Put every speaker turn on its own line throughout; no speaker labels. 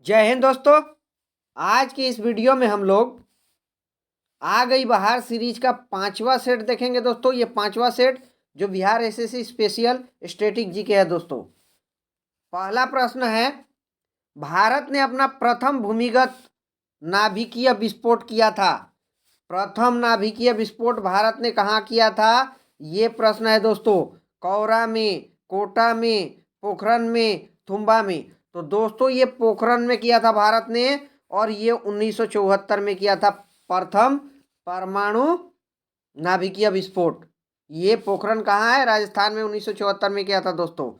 जय हिंद दोस्तों। आज की इस वीडियो में हम लोग आ गई बहार सीरीज का 5वां सेट देखेंगे दोस्तों। ये 5वां सेट जो Bihar SSC special static GK है दोस्तों। पहला प्रश्न है, भारत ने अपना प्रथम भूमिगत नाभिकीय विस्फोट किया था। प्रथम नाभिकीय विस्फोट भारत ने कहाँ किया था, ये प्रश्न है दोस्तों। कौरा में, कोटा में, पोखरन में, थुम्बा में। तो दोस्तों ये पोखरन में किया था भारत ने, और ये 1974 में किया था प्रथम परमाणु नाभिकीय विस्फोट। ये पोखरन कहाँ है, राजस्थान में 1974 में किया था दोस्तों।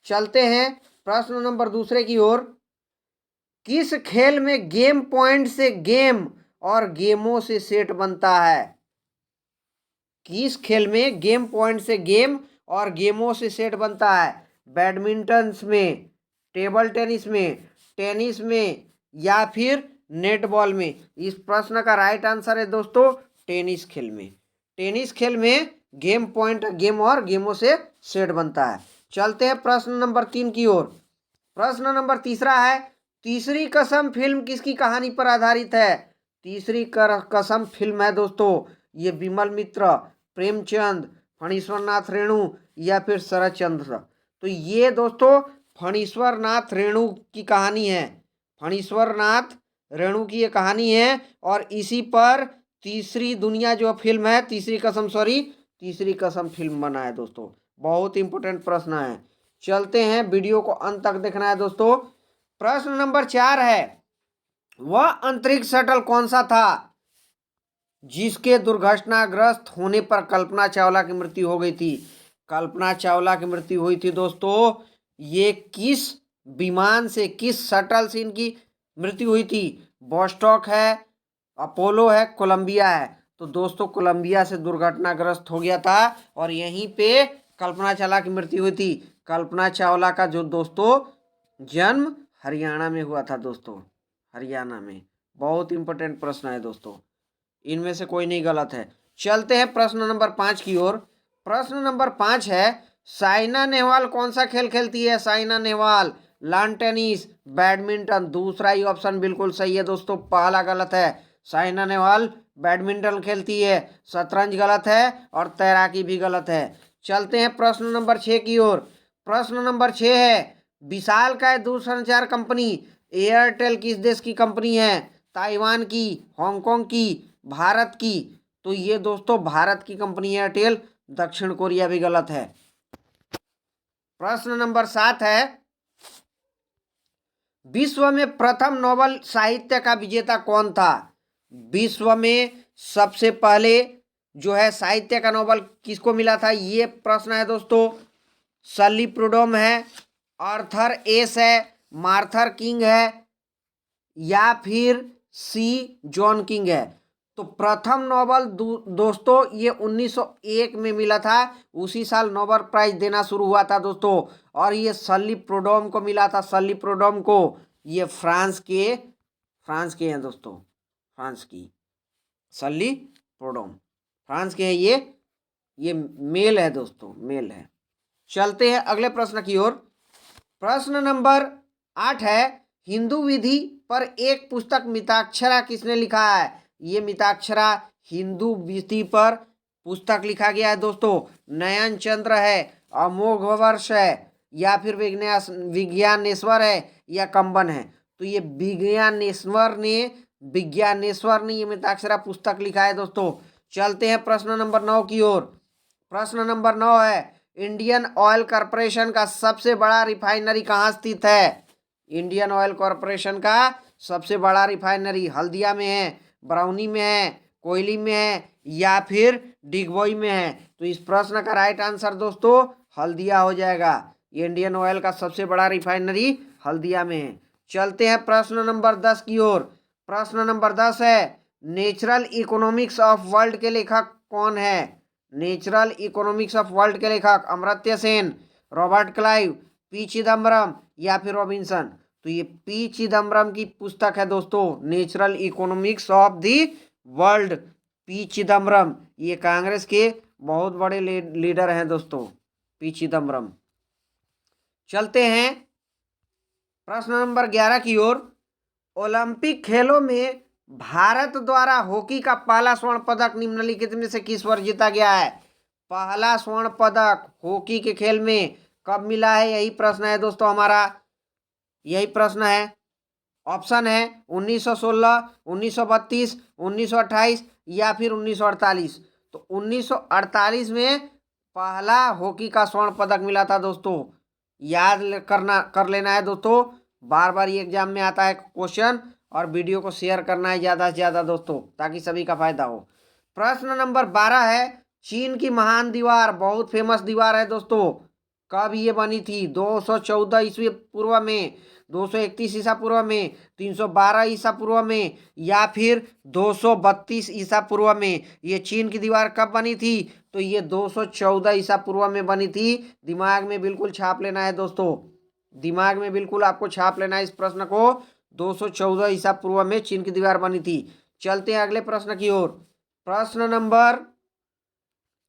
चलते हैं प्रश्न नंबर दूसरे की ओर। किस खेल में गेम पॉइंट से गेम और गेमों से सेट बनता है। किस खेल में गेम पॉइंट से गेम और गेमों से सेट बनता है। बैडमिंटन में, टेबल टेनिस में या फिर नेटबॉल में। इस प्रश्न का राइट आंसर है दोस्तों टेनिस खेल में। टेनिस खेल में गेम पॉइंट गेम और गेमों से सेट बनता है। चलते हैं प्रश्न नंबर 3 की ओर। प्रश्न नंबर तीसरा है, तीसरी कसम फिल्म किसकी कहानी पर आधारित है। तीसरी कसम फिल्म है दोस्तों, ये विमल मित्र, प्रेमचंद, फणीश्वर नाथ रेणु या फिर शरद चंद्र। तो ये दोस्तों फणीश्वर नाथ रेणु की कहानी है। फणीश्वर नाथ रेणु की ये कहानी है, और इसी पर तीसरी दुनिया जो फिल्म है, तीसरी कसम फिल्म बना है दोस्तों। बहुत इंपॉर्टेंट प्रश्न है। चलते हैं, वीडियो को अंत तक देखना है दोस्तों। प्रश्न नंबर 4 है, वह अंतरिक्ष शटल कौन सा था जिसके दुर्घटनाग्रस्त होने पर कल्पना चावला की मृत्यु हो गई थी। कल्पना चावला की मृत्यु हुई थी दोस्तों। ये किस विमान से, किस शटल से इनकी मृत्यु हुई थी। वोस्टॉक है, अपोलो है, कोलंबिया है। तो दोस्तों कोलंबिया से दुर्घटनाग्रस्त हो गया था, और यहीं पे कल्पना चावला की मृत्यु हुई थी। कल्पना चावला का जो दोस्तों जन्म हरियाणा में हुआ था दोस्तों, हरियाणा में। बहुत इंपॉर्टेंट प्रश्न है दोस्तों, इनमें से कोई नहीं गलत है। चलते हैं प्रश्न नंबर 5 की ओर। प्रश्न नंबर 5 है, साइना नेहवाल कौन सा खेल खेलती है। Saina Nehwal lawn tennis, badminton. दूसरा ही ऑप्शन बिल्कुल सही है दोस्तों, पहला गलत है। साइना नेहवाल बैडमिंटन खेलती है। शतरंज गलत है, और तैराकी भी गलत है। चलते हैं प्रश्न नंबर 6 की ओर। प्रश्न नंबर 6 है, विशालकाय दूरसंचार कंपनी एयरटेल किस देश की कंपनी है। ताइवान की, हांगकांग की, भारत की। तो ये दोस्तों भारत की कंपनी है एयरटेल। दक्षिण कोरिया भी गलत है। प्रश्न नंबर 7 है, विश्व में प्रथम नोबेल साहित्य का विजेता कौन था। विश्व में सबसे पहले जो है साहित्य का नोबेल किसको मिला था, ये प्रश्न है दोस्तों। सली प्रूडोम है, आर्थर एस है, मार्थर किंग है, या फिर सी जॉन किंग है। तो प्रथम नोबेल दोस्तों ये 1901 में मिला था। उसी साल नोबेल प्राइज देना शुरू हुआ था दोस्तों, और ये सली प्रूडोम को मिला था। सली प्रूडोम को, ये फ्रांस के हैं दोस्तों, फ्रांस की। सली प्रूडोम फ्रांस के हैं। ये मेल है दोस्तों, मेल है। चलते हैं अगले प्रश्न की ओर। प्रश्न नंबर 8 है, हिंदू विधि पर एक पुस्तक मिताक्षरा किसने लिखा है। ये मिताक्षरा हिंदू विधि पर पुस्तक लिखा गया है दोस्तों। नयन चंद्र है, अमोघ वर्ष है, या फिर विज्ञानेश्वर है, या कंबन है। तो ये विज्ञानेश्वर ने ये मिताक्षरा पुस्तक लिखा है दोस्तों। चलते हैं प्रश्न नंबर 9 की ओर। प्रश्न नंबर 9 है, इंडियन ऑयल कॉरपोरेशन का सबसे बड़ा रिफाइनरी कहाँ स्थित है। इंडियन ऑयल कॉरपोरेशन का सबसे बड़ा रिफाइनरी हल्दिया में है, बरौनी में है, कोयली में है, या फिर डिगबोई में है। तो इस प्रश्न का राइट आंसर दोस्तों हल्दिया हो जाएगा। ये इंडियन ऑयल का सबसे बड़ा रिफाइनरी हल्दिया में है। चलते हैं प्रश्न नंबर 10 की ओर। प्रश्न नंबर 10 है, नेचुरल इकोनॉमिक्स ऑफ वर्ल्ड के लेखक कौन है। नेचुरल इकोनॉमिक्स ऑफ वर्ल्ड के लेखक Amartya Sen, Robert Clive, P Chidambaram, या फिर रॉबिन्सन। तो ये पी चिदम्बरम की पुस्तक है दोस्तों, natural economics of the world. P Chidambaram ये कांग्रेस के बहुत बड़े लीडर हैं दोस्तों, पी चिदम्बरम। चलते हैं प्रश्न नंबर 11 की ओर। ओलंपिक खेलों में भारत द्वारा हॉकी का पहला स्वर्ण पदक निम्नलिखित में से किस वर्ष जीता गया है? पहला स्वर्ण पदक हॉकी के खेल में कब मिला है, यही प्रश्न है दोस्तों हमारा, यही प्रश्न है। ऑप्शन है 1916, 1932, 1928 या फिर 1948। तो 1948 में पहला हॉकी का स्वर्ण पदक मिला था दोस्तों। याद कर लेना है दोस्तों, बार बार ये एग्जाम में आता है क्वेश्चन, और वीडियो को शेयर करना है ज़्यादा से ज़्यादा दोस्तों, ताकि सभी का फायदा हो। प्रश्न नंबर 12 है, चीन की महान दीवार, बहुत फेमस दीवार है दोस्तों, कब ये बनी थी? 214 ईस्वी पूर्व में, 231 ईसा पूर्व में, 312 ईसा पूर्व में या फिर 232 ईसा पूर्व में? ये चीन की दीवार कब बनी थी? तो ये 214 ईसा पूर्व में बनी थी। दिमाग में बिल्कुल छाप लेना है दोस्तों, दिमाग में बिल्कुल आपको छाप लेना है इस प्रश्न को। 214 ईसा पूर्व में चीन की दीवार बनी थी। चलते हैं अगले प्रश्न की ओर। प्रश्न नंबर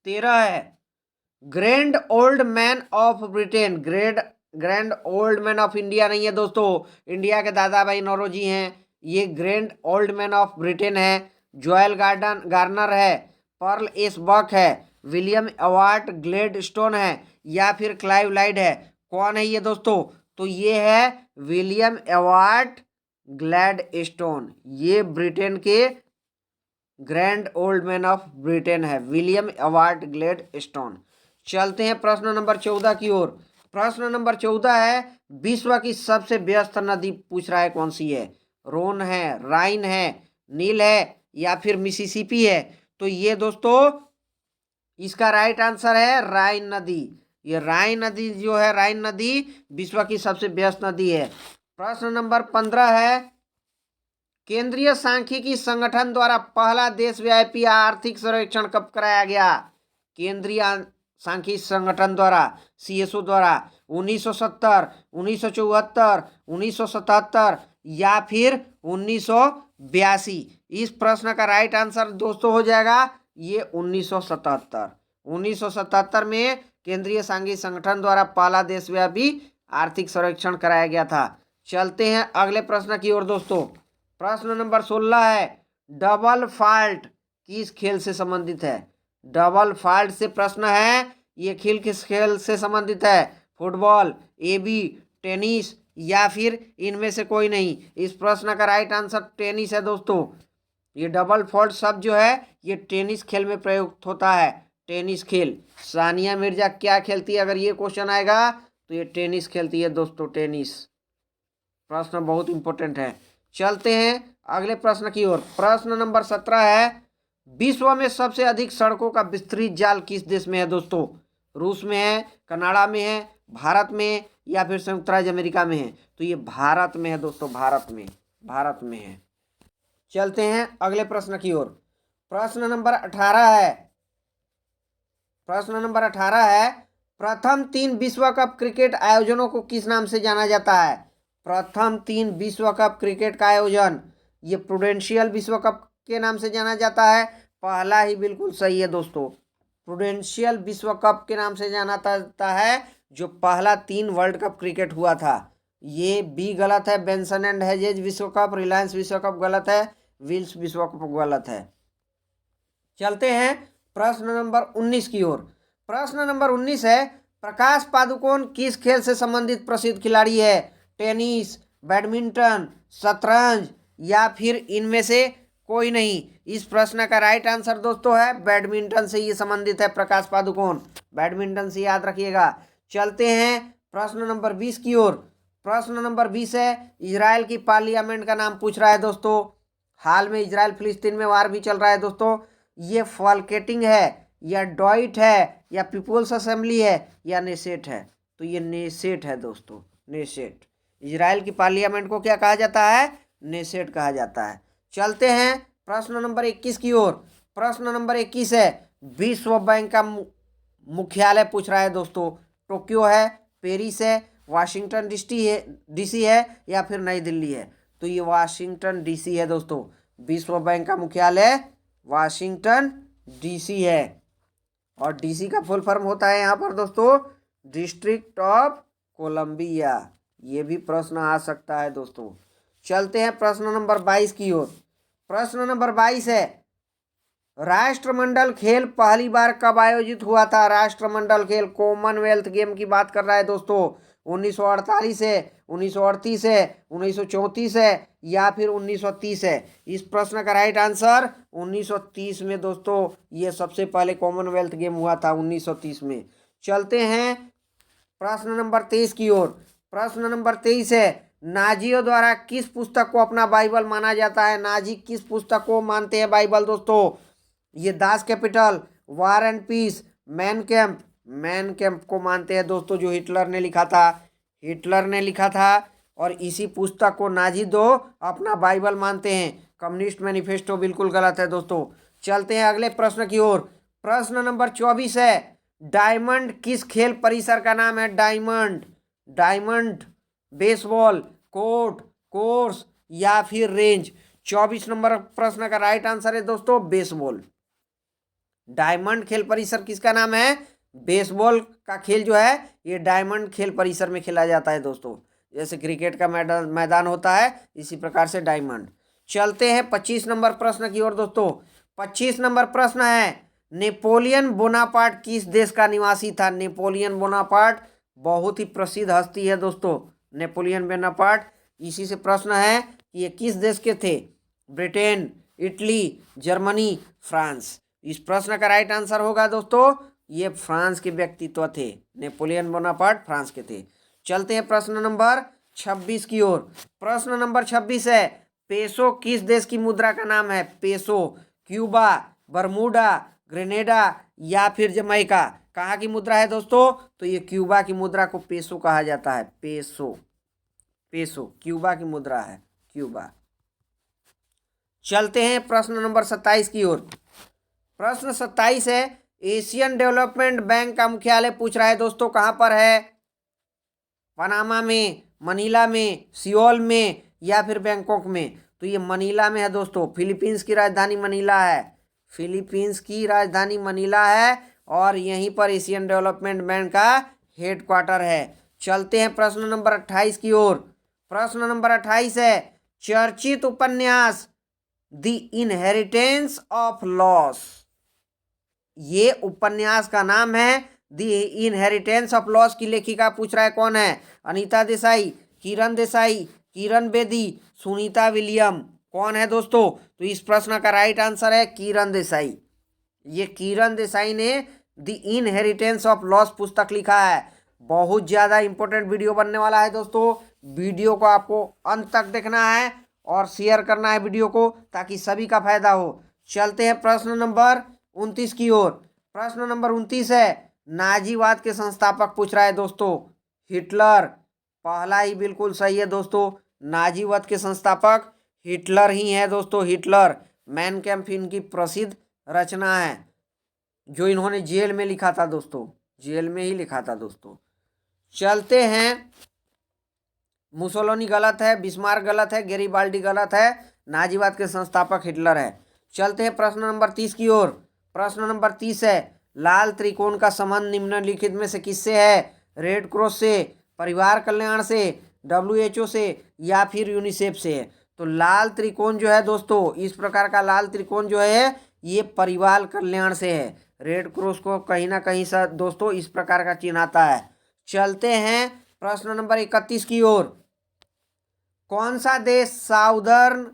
13 है, grand old man of Britain, grand old man of India नहीं है दोस्तों, इंडिया के दादा भाई नौरोजी हैं, ये grand old man of Britain है। जोएल गार्नर है, पर्ल एस बक है, विलियम एवार्ड ग्लेडस्टोन है या फिर क्लाइव लाइड है? कौन है ये दोस्तों? तो ये है विलियम एवार्ड ग्लैडस्टोन, ये ब्रिटेन के grand old man of Britain है, विलियम एवार्ड ग्लैडस्टोन। चलते हैं प्रश्न नंबर 14 की ओर। प्रश्न नंबर 14 है, विश्व की सबसे व्यस्त नदी पूछ रहा है, कौन सी है? रोन है, राइन है, नील है या फिर मिसिसिपी है? तो ये दोस्तों इसका राइट आंसर है राइन नदी। ये राइन नदी जो है, राइन नदी विश्व की सबसे व्यस्त नदी है। प्रश्न नंबर 15 है, केंद्रीय सांख्यिकी संगठन द्वारा पहला देशव्यापी आर्थिक सर्वेक्षण कब कराया गया? केंद्रीय सांख्यिकी संगठन द्वारा, सीएसओ द्वारा, 1970, 1974, 1977 या फिर 1982? इस प्रश्न का राइट आंसर दोस्तों हो जाएगा ये 1977। 1977 में केंद्रीय सांख्यिकी संगठन द्वारा पहला देशव्यापी आर्थिक सर्वेक्षण कराया गया था। चलते हैं अगले प्रश्न की ओर दोस्तों। प्रश्न नंबर 16 है, डबल फॉल्ट किस खेल से संबंधित है? डबल फॉल्ट से प्रश्न है, ये खेल किस खेल से संबंधित है? फुटबॉल, एबी, टेनिस या फिर इनमें से कोई नहीं? इस प्रश्न का राइट आंसर टेनिस है दोस्तों। ये डबल फॉल्ट शब्द जो है ये टेनिस खेल में प्रयुक्त होता है, टेनिस खेल। सानिया मिर्जा क्या खेलती है, अगर ये क्वेश्चन आएगा तो ये टेनिस खेलती है दोस्तों, टेनिस। प्रश्न बहुत इंपॉर्टेंट है। चलते हैं अगले प्रश्न की ओर। प्रश्न नंबर 17 है, विश्व में सबसे अधिक सड़कों का विस्तृत जाल किस देश में है दोस्तों? रूस में है, कनाडा में है, भारत में या फिर संयुक्त राज्य अमेरिका में है? तो ये भारत में है दोस्तों, भारत में है। चलते हैं अगले प्रश्न की ओर। प्रश्न नंबर 18 है, प्रश्न नंबर 18 है, प्रथम 3 विश्व कप क्रिकेट आयोजनों को किस नाम से जाना जाता है? प्रथम 3 विश्व कप क्रिकेट का आयोजन, ये प्रूडेंशियल विश्व कप के नाम से जाना जाता है। पहला ही बिल्कुल सही है दोस्तों, प्रूडेंशियल विश्व कप के नाम से जाना जाता है, जो पहला 3 वर्ल्ड कप क्रिकेट हुआ था। ये बी गलत है, बेंसन एंड हेजेज विश्व कप, रिलायंस विश्व कप गलत है, विल्स विश्व कप गलत है। चलते हैं प्रश्न नंबर 19 की ओर। प्रश्न नंबर 19 है, प्रकाश पादुकोण किस खेल से संबंधित प्रसिद्ध खिलाड़ी है? टेनिस, बैडमिंटन, शतरंज या फिर इनमें से कोई नहीं? इस प्रश्न का राइट आंसर दोस्तों है बैडमिंटन से ये संबंधित है प्रकाश पादुकोण, बैडमिंटन से याद रखिएगा। चलते हैं प्रश्न नंबर 20 की ओर। प्रश्न नंबर 20 है, इजराइल की पार्लियामेंट का नाम पूछ रहा है दोस्तों। हाल में इजराइल फिलिस्तीन में वार भी चल रहा है दोस्तों। ये फॉल्केटिंग है या डॉइट है या पीपुल्स असेंबली है या नेसेट है? तो ये नेसेट है दोस्तों, नेसेट। इजराइल की पार्लियामेंट को क्या कहा जाता है? नेसेट कहा जाता है। चलते हैं प्रश्न नंबर 21 की ओर। प्रश्न नंबर 21 है, विश्व बैंक का मुख्यालय पूछ रहा है दोस्तों। टोक्यो है, पेरिस है, वाशिंगटन डीसी है या फिर नई दिल्ली है? तो ये वाशिंगटन डीसी है दोस्तों। विश्व बैंक का मुख्यालय वाशिंगटन डीसी है, और डीसी का फुल फॉर्म होता है यहाँ पर दोस्तों डिस्ट्रिक्ट ऑफ कोलंबिया। ये भी प्रश्न आ सकता है दोस्तों। चलते हैं प्रश्न नंबर 22 की ओर। प्रश्न नंबर 22 है, राष्ट्रमंडल खेल पहली बार कब आयोजित हुआ था? राष्ट्रमंडल खेल, कॉमनवेल्थ गेम की बात कर रहा है दोस्तों। 1948 है, 1938 है, 1934 है या फिर 1930 है? इस प्रश्न का राइट आंसर 1930 में दोस्तों ये सबसे पहले कॉमनवेल्थ गेम हुआ था 1930 में। चलते हैं प्रश्न नंबर 23 की ओर। प्रश्न नंबर 23 है, नाजियों द्वारा किस पुस्तक को अपना बाइबल माना जाता है? नाजी किस पुस्तक को मानते हैं बाइबल दोस्तों? ये Das Kapital, War and Peace, Mein Kampf को मानते हैं दोस्तों, जो हिटलर ने लिखा था। हिटलर ने लिखा था और इसी पुस्तक को नाजी दो अपना बाइबल मानते हैं। कम्युनिस्ट मैनिफेस्टो बिल्कुल गलत है दोस्तों। चलते हैं अगले प्रश्न की ओर। प्रश्न नंबर 24 है, डायमंड किस खेल परिसर का नाम है? डायमंड बेसबॉल कोर्ट, कोर्स या फिर रेंज? 24 नंबर प्रश्न का राइट आंसर है दोस्तों बेसबॉल। डायमंड खेल परिसर किसका नाम है? बेसबॉल का खेल जो है ये डायमंड खेल परिसर में खेला जाता है दोस्तों। जैसे क्रिकेट का मैदान होता है, इसी प्रकार से डायमंड। चलते हैं 25 नंबर प्रश्न की ओर दोस्तों। 25 नंबर प्रश्न है, नेपोलियन बोनापार्ट किस देश का निवासी था? नेपोलियन बोनापार्ट बहुत ही प्रसिद्ध हस्ती है दोस्तों, नेपोलियन बोनापार्ट। इसी से प्रश्न है कि ये किस देश के थे? Britain, Italy, Germany, France? इस प्रश्न का राइट आंसर होगा दोस्तों ये फ्रांस के व्यक्तित्व थे। नेपोलियन बोनापार्ट फ्रांस के थे। चलते हैं प्रश्न नंबर 26 की ओर। प्रश्न नंबर 26 है, पेसो किस देश की मुद्रा का नाम है? पेसो क्यूबा, बरमूडा, ग्रेनेडा या फिर जमैका? कहाँ की मुद्रा है दोस्तों? तो ये क्यूबा की मुद्रा को पेसो कहा जाता है। पेसो क्यूबा की मुद्रा है, क्यूबा। चलते हैं प्रश्न नंबर 27 की ओर। प्रश्न 27 है, एशियन डेवलपमेंट बैंक का मुख्यालय पूछ रहा है दोस्तों कहाँ पर है? पनामा में, मनीला में, सियोल में या फिर बैंकॉक में? तो ये मनीला में है दोस्तों। फिलीपींस की राजधानी मनीला है, फिलीपींस की राजधानी मनीला है और यहीं पर एशियन डेवलपमेंट बैंक का हेडक्वार्टर है। चलते हैं प्रश्न नंबर 28 की ओर। प्रश्न नंबर 28 है, चर्चित उपन्यास द इनहेरिटेंस ऑफ लॉस, ये उपन्यास का नाम है द इनहेरिटेंस ऑफ लॉस की लेखिका पूछ रहा है कौन है? अनीता देसाई, किरण देसाई, किरण बेदी, सुनीता विलियम? कौन है दोस्तों? तो इस प्रश्न का राइट आंसर है किरण देसाई। ये किरण देसाई ने द इनहेरिटेंस ऑफ लॉस पुस्तक लिखा है। बहुत ज़्यादा इंपॉर्टेंट वीडियो बनने वाला है दोस्तों। वीडियो को आपको अंत तक देखना है और शेयर करना है वीडियो को, ताकि सभी का फायदा हो। चलते हैं प्रश्न नंबर 29 की ओर। प्रश्न नंबर 29 है, नाजीवाद के संस्थापक पूछ रहा है दोस्तों। हिटलर, पहला ही बिल्कुल सही है दोस्तों। नाजीवाद के संस्थापक हिटलर ही है दोस्तों, हिटलर। मैन कैंप इनकी प्रसिद्ध रचना है जो इन्होंने जेल में लिखा था दोस्तों, जेल में ही लिखा था दोस्तों। चलते हैं, मुसोलिनी गलत है, बिस्मार्क गलत है, गैरिबाल्डी गलत है, नाजीवाद के संस्थापक हिटलर है। चलते हैं प्रश्न नंबर 30 की ओर। प्रश्न नंबर 30 है, लाल त्रिकोण का संबंध निम्नलिखित में से किससे है? रेड क्रॉस से, परिवार कल्याण से, WHO से या फिर यूनिसेफ से है? तो लाल त्रिकोण जो है दोस्तों, इस प्रकार का लाल त्रिकोण जो है ये परिवार कल्याण से है। रेड क्रॉस को कहीं ना कहीं से दोस्तों इस प्रकार का चिन्ह आता है। चलते हैं प्रश्न नंबर 31 की ओर। कौन सा देश साउदर्न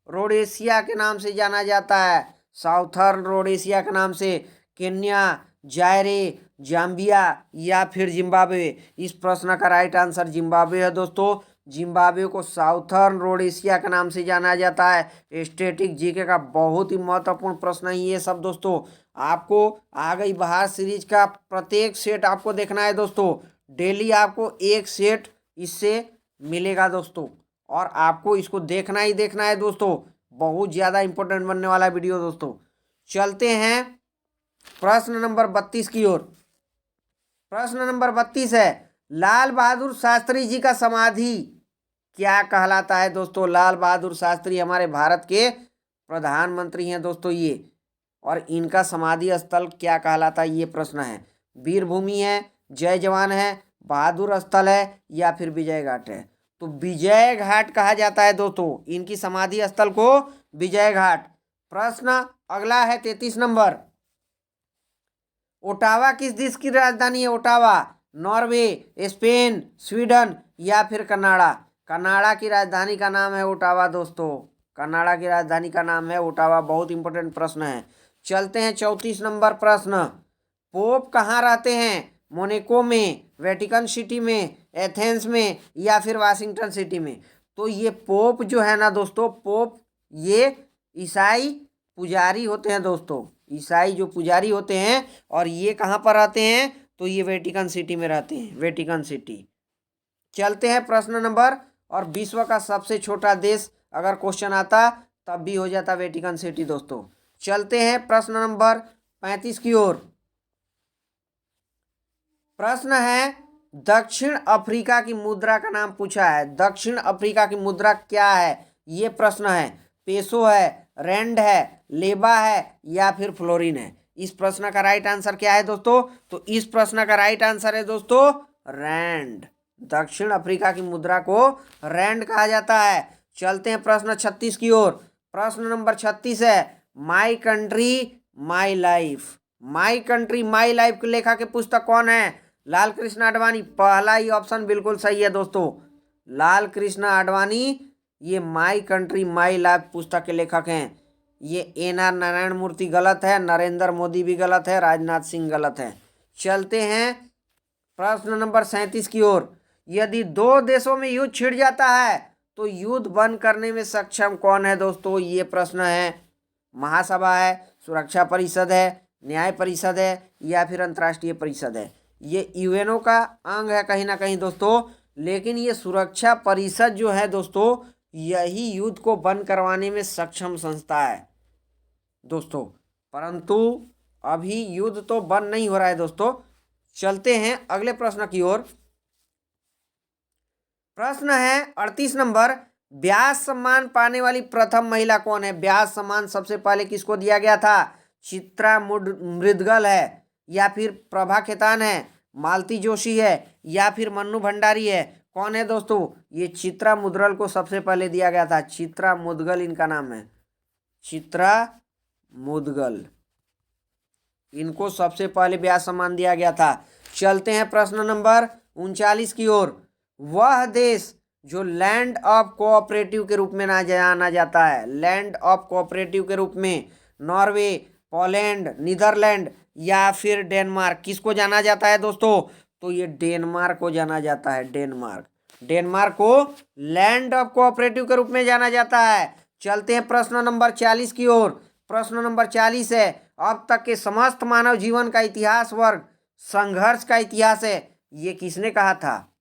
रोडेशिया के नाम से जाना जाता है? साउथर्न रोडेशिया के नाम से? केन्या, जायरे, जाम्बिया या फिर जिम्बाब्वे? इस प्रश्न का राइट आंसर जिम्बाब्वे है दोस्तों। जिम्बाब्वे को साउथर्न रोडेशिया के नाम से जाना जाता है। स्टैटिक जीके का बहुत ही महत्वपूर्ण प्रश्न है ये सब दोस्तों। आपको आ गई बाहर सीरीज का प्रत्येक सेट आपको देखना है दोस्तों। डेली आपको एक सेट इससे मिलेगा दोस्तों और आपको इसको देखना ही देखना है दोस्तों। बहुत ज़्यादा इंपॉर्टेंट बनने वाला वीडियो दोस्तों। चलते हैं प्रश्न नंबर 32 की ओर। प्रश्न नंबर 32 है, लाल बहादुर शास्त्री जी का समाधि क्या कहलाता है दोस्तों? लाल बहादुर शास्त्री हमारे भारत के प्रधानमंत्री हैं दोस्तों ये, और इनका समाधि स्थल क्या कहलाता है ये प्रश्न है। वीर भूमि है, जय जवान है, बहादुर स्थल है या फिर विजय घाट है? तो विजय घाट कहा जाता है दोस्तों, इनकी समाधि स्थल को विजय घाट। प्रश्न अगला है 33 नंबर। ओटावा किस देश की राजधानी है? ओटावा नॉर्वे, स्पेन, स्वीडन या फिर कनाडा? कनाडा की राजधानी का नाम है ओटावा दोस्तों, कनाडा की राजधानी का नाम है ओटावा। बहुत इंपॉर्टेंट प्रश्न है। चलते हैं 34 नंबर प्रश्न। पोप कहाँ रहते हैं? मोनाको में, वेटिकन सिटी में, एथेंस में या फिर वाशिंगटन सिटी में? तो ये पोप जो है ना दोस्तों, पोप ये ईसाई पुजारी होते हैं दोस्तों, ईसाई जो पुजारी होते हैं, और ये कहाँ पर रहते हैं? तो ये वेटिकन सिटी में रहते हैं, वेटिकन सिटी। चलते हैं प्रश्न नंबर, और विश्व का सबसे छोटा देश अगर क्वेश्चन आता तब भी हो जाता वेटिकन सिटी दोस्तों। चलते हैं प्रश्न नंबर 35 की ओर। प्रश्न है दक्षिण अफ्रीका की मुद्रा का नाम पूछा है। दक्षिण अफ्रीका की मुद्रा क्या है? ये प्रश्न है। पेसो है, रैंड है, लेबा है या फिर फ्लोरिन है? इस प्रश्न का राइट आंसर क्या है दोस्तों? तो इस प्रश्न का राइट आंसर है दोस्तों रैंड। दक्षिण अफ्रीका की मुद्रा को रैंड कहा जाता है। चलते हैं प्रश्न 36 की ओर। प्रश्न नंबर 36 है my country my life. My country my life के लेखक के पुस्तक कौन है? लाल कृष्ण आडवाणी। पहला ही ऑप्शन बिल्कुल सही है दोस्तों, लाल कृष्ण आडवाणी ये माई कंट्री माई लाइफ पुस्तक के लेखक हैं। ये NR नारायण मूर्ति गलत है, नरेंद्र मोदी भी गलत है, राजनाथ सिंह गलत है। चलते हैं प्रश्न नंबर 37 की ओर। यदि दो देशों में युद्ध छिड़ जाता है तो युद्ध बंद करने में सक्षम कौन है दोस्तों? ये प्रश्न है। महासभा है, सुरक्षा परिषद है, न्याय परिषद है या फिर अंतर्राष्ट्रीय परिषद है? ये UNO का अंग है कहीं ना कहीं दोस्तों, लेकिन ये सुरक्षा परिषद जो है दोस्तों, यही युद्ध को बंद करवाने में सक्षम संस्था है दोस्तों। परंतु अभी युद्ध तो बंद नहीं हो रहा है दोस्तों। चलते हैं अगले प्रश्न की ओर। प्रश्न है 38 नंबर। व्यास सम्मान पाने वाली प्रथम महिला कौन है? व्यास सम्मान सबसे पहले किसको दिया गया था? चित्रा मृदगल है या फिर प्रभा खेतान है, मालती जोशी है या फिर मन्नू भंडारी है? कौन है दोस्तों? ये चित्रा मुद्गल को सबसे पहले दिया गया था। चित्रा मुद्गल इनका नाम है, चित्रा मुद्गल, इनको सबसे पहले व्यास सम्मान दिया गया था। चलते हैं प्रश्न नंबर 39 की ओर। वह देश जो लैंड ऑफ कोऑपरेटिव के रूप में ना जाना जाता है, लैंड ऑफ कोऑपरेटिव के रूप में नॉर्वे, पोलैंड, नीदरलैंड या फिर डेनमार्क, किसको जाना जाता है दोस्तों? तो ये डेनमार्क को जाना जाता है, डेनमार्क। डेनमार्क को लैंड ऑफ कोऑपरेटिव के रूप में जाना जाता है। चलते हैं प्रश्न नंबर 40 की ओर। प्रश्न नंबर 40 है अब तक के समस्त मानव जीवन का इतिहास वर्ग संघर्ष का इतिहास है, ये किसने कहा था?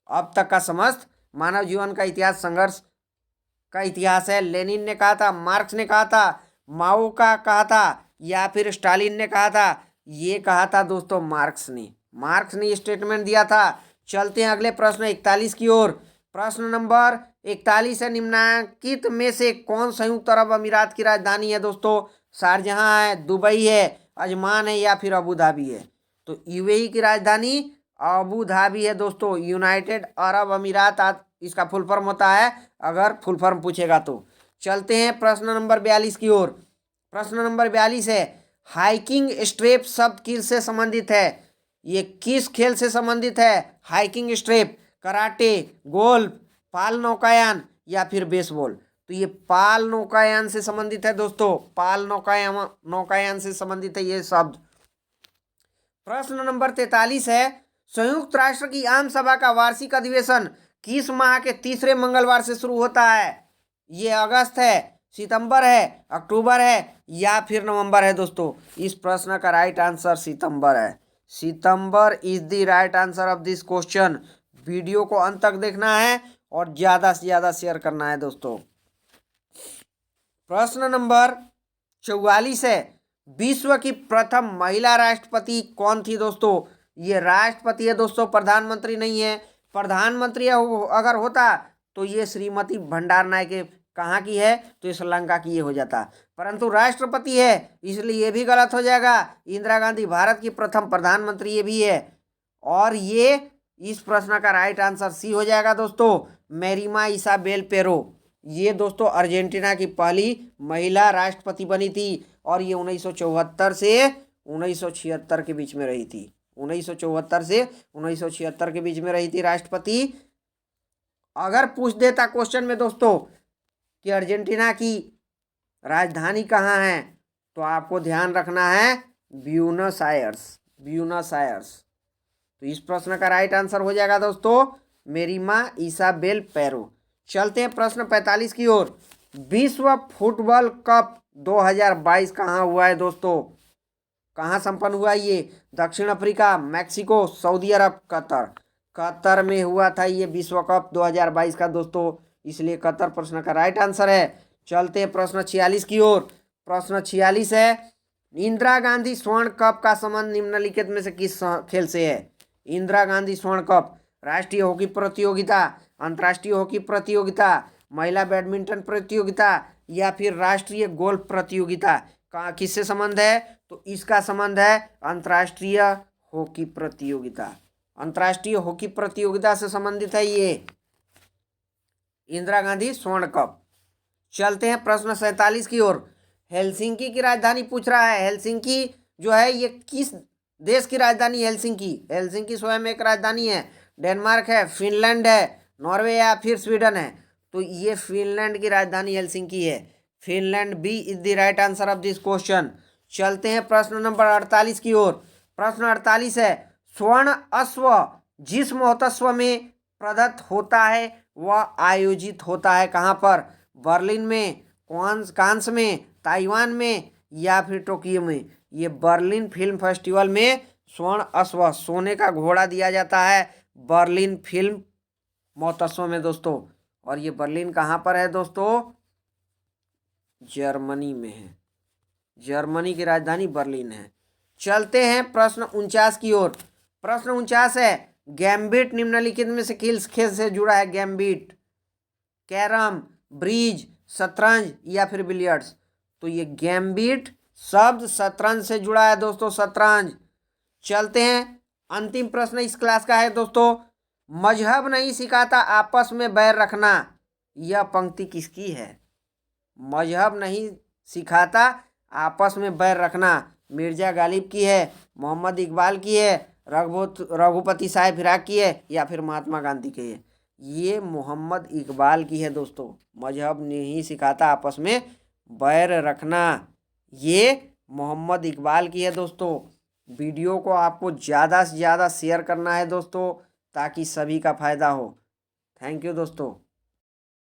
अब तक का समस्त मानव जीवन का इतिहास संघर्ष का इतिहास है। लेनिन ने कहा था, मार्क्स ने कहा था, माओ का कहा था या फिर स्टालिन ने कहा था? ये कहा था दोस्तों मार्क्स ने, मार्क्स ने स्टेटमेंट दिया था। चलते हैं अगले प्रश्न 41 की ओर। प्रश्न नंबर 41 है निम्नलिखित में से कौन संयुक्त अरब अमीरात की राजधानी है दोस्तों? शारजहां है, दुबई है, अजमान है या फिर अबू धाबी है? तो UAE की राजधानी अबू धाबी है दोस्तों, यूनाइटेड अरब अमीरात इसका फुल फॉर्म होता है, अगर फुल फॉर्म पूछेगा तो। चलते हैं प्रश्न नंबर 42 की ओर। प्रश्न नंबर 42 है हाइकिंग स्ट्रेप शब्द किससे संबंधित है? ये किस खेल से संबंधित है? हाइकिंग स्ट्रेप, कराटे, गोल्फ, पाल नौकायान या फिर बेसबॉल? तो ये पाल नौकायान से संबंधित है दोस्तों, पाल नौकायान से संबंधित है ये शब्द। प्रश्न नंबर 43 है संयुक्त राष्ट्र की आम सभा का वार्षिक अधिवेशन किस माह के तीसरे मंगलवार से शुरू होता है? ये अगस्त है, सितंबर है, अक्टूबर है या फिर नवंबर है दोस्तों? इस प्रश्न का राइट आंसर सितंबर है। सितंबर is the right answer of this question. Video को अंत तक देखना है और ज़्यादा से ज़्यादा शेयर करना है दोस्तों। प्रश्न नंबर 44 है विश्व की प्रथम महिला राष्ट्रपति कौन थी दोस्तों? ये राष्ट्रपति है दोस्तों, प्रधानमंत्री नहीं है। प्रधानमंत्री अगर होता तो ये श्रीमती भंडार नायके कहाँ की है? तो ये श्रीलंका की ये हो जाता, परंतु राष्ट्रपति है इसलिए ये भी गलत हो जाएगा। इंदिरा गांधी भारत की प्रथम प्रधानमंत्री ये भी है, और ये इस प्रश्न का राइट आंसर सी हो जाएगा दोस्तों, मेरिमा इसाबेल पेरो। ये दोस्तों अर्जेंटीना की पहली महिला राष्ट्रपति बनी थी और ये 1974 से 1976 के बीच में रही थी। 1974 से 1976 के बीच में रही थी राष्ट्रपति। अगर पूछ देता क्वेश्चन में दोस्तों कि अर्जेंटीना की राजधानी कहाँ है, तो आपको ध्यान रखना है ब्यूनस आयर्स। Buenos Aires. तो इस प्रश्न का राइट आंसर हो जाएगा दोस्तों मेरिमा इसाबेल पेरो। चलते हैं प्रश्न 45 की ओर। विश्व फुटबॉल कप 2022 कहाँ हुआ है दोस्तों? कहाँ संपन्न हुआ ये? दक्षिण अफ्रीका, मैक्सिको, सऊदी अरब, कतर। कतर में हुआ था ये विश्व कप 2022 का दोस्तों, इसलिए कतर प्रश्न का राइट आंसर है। चलते हैं प्रश्न 46 की ओर। प्रश्न 46 है, इंदिरा गांधी स्वर्ण कप का संबंध निम्नलिखित में से किस खेल से है? इंदिरा गांधी स्वर्ण कप राष्ट्रीय हॉकी प्रतियोगिता, अंतर्राष्ट्रीय हॉकी प्रतियोगिता, महिला बैडमिंटन प्रतियोगिता या फिर राष्ट्रीय गोल्फ प्रतियोगिता, का किससे संबंध है? तो इसका संबंध है अंतर्राष्ट्रीय हॉकी प्रतियोगिता। अंतर्राष्ट्रीय हॉकी प्रतियोगिता से संबंधित है ये इंदिरा गांधी स्वर्ण कप। चलते हैं प्रश्न 47 की ओर। हेलसिंकी की राजधानी पूछ रहा है। हेलसिंकी जो है ये किस देश की राजधानी? हेलसिंकी, हेलसिंकी स्वयं एक राजधानी है। डेनमार्क है, फिनलैंड है, नॉर्वे या फिर स्वीडन है? तो ये फिनलैंड की राजधानी हेलसिंकी है। Finland B is the right answer of this question. चलते हैं प्रश्न नंबर 48 की ओर। प्रश्न 48 है, स्वर्ण अश्व जिस महोत्सव में प्रदत्त होता है वह आयोजित होता है कहाँ पर? बर्लिन में, कांस में, ताइवान में या फिर टोक्यो में? ये बर्लिन फिल्म फेस्टिवल में स्वर्ण अश्व, सोने का घोड़ा दिया जाता है बर्लिन फिल्म महोत्सव में दोस्तों। और ये बर्लिन कहाँ पर है दोस्तों? जर्मनी में है। जर्मनी की राजधानी बर्लिन है। चलते हैं प्रश्न 49 की ओर। प्रश्न 49 है, गैम्बिट निम्नलिखित में से किस खेल से जुड़ा है? गैम्बिट, कैरम, ब्रिज, शतरंज या फिर बिलियर्ड्स? तो ये गैम्बिट शब्द शतरंज से जुड़ा है दोस्तों, शतरंज। चलते हैं अंतिम प्रश्न इस क्लास का है दोस्तों, मजहब नहीं सिखाता आपस में बैर रखना, यह पंक्ति किसकी है? मजहब नहीं सिखाता आपस में बैर रखना मिर्जा गालिब की है, मोहम्मद इकबाल की है, रघुपति साहब फिराक की है या फिर महात्मा गांधी की है? ये मोहम्मद इकबाल की है दोस्तों। मजहब नहीं सिखाता आपस में बैर रखना, ये मोहम्मद इकबाल की है दोस्तों। वीडियो को आपको ज़्यादा से ज़्यादा शेयर करना है दोस्तों ताकि सभी का फायदा हो। थैंक यू दोस्तों।